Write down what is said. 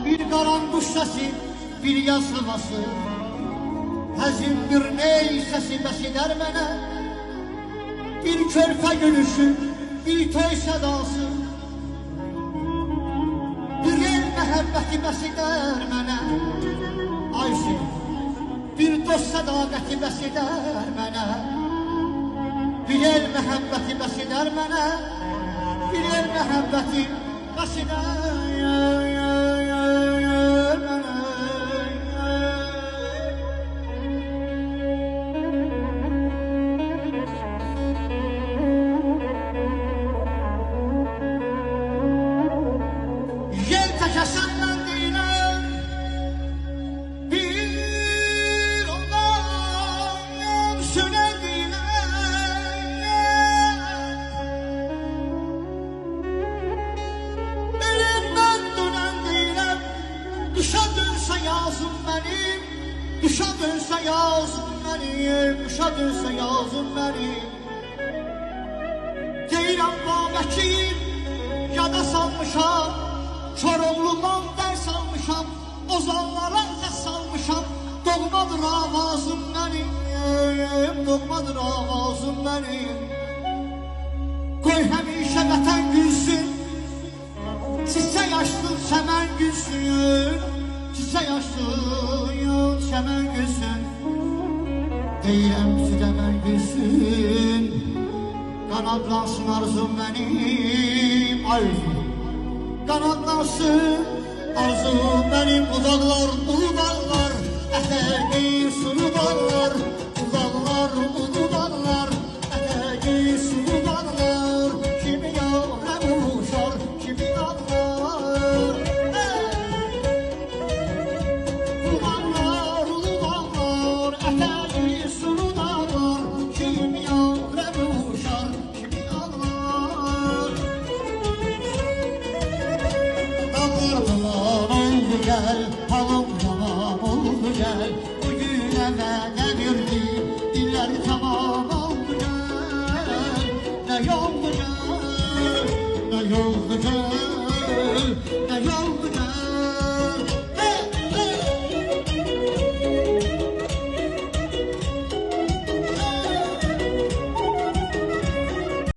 bir qaranquş səsi, bir yaz havası, həzin bir ney səsi bəs edər mənə, bir körpə gülüşü, bir toy sədası, bir el məhəbbəti bəs edər mənə. Ayşe, bir dost sədaqəti bəs edər mənə, bir el məhəbbəti bəs edər mənə, bir el məhəbbəti bəs edər mənə. Yer təkə səndən deyiləm, bir olam sönə deyiləm. Elimdən dönən deyiləm, dışa dönsə yazım mənim, dışa dönsə yazım mənim, dışa dönsə yazım mənim. Deyirəm Babəkim, yada salmışam, Koroğludan dərs almışam, ozanlara dərs salmışam. Doğmadır avazım mənim, doğmadır avazım mənim. Qoy həmişə vətən gülsün, çiçək açsın, çəmən gülsün, çiçək açsın, çəmən gülsün. Deyirəm ki, çəmən gülsün, qanadlansın arzum mənim, arzum. Qanadlansın arzum mənim, budaqlar, ulu dağlar, ətəyi sulu dağlar, budaqlar, ulu dağlar, ətəyi sulu dağlar, kimi yağrəm uşar, kimi dağlar. Budaqlar, ulu dağlar, ətəyi sulu dağlar, kimi yağrəm uşar, kimi dağlar. Gel, halım tamam oldu gel, bugün evvela verdi, diller tamam oldu gel. Ne yoldu gel, ne yoldu gel.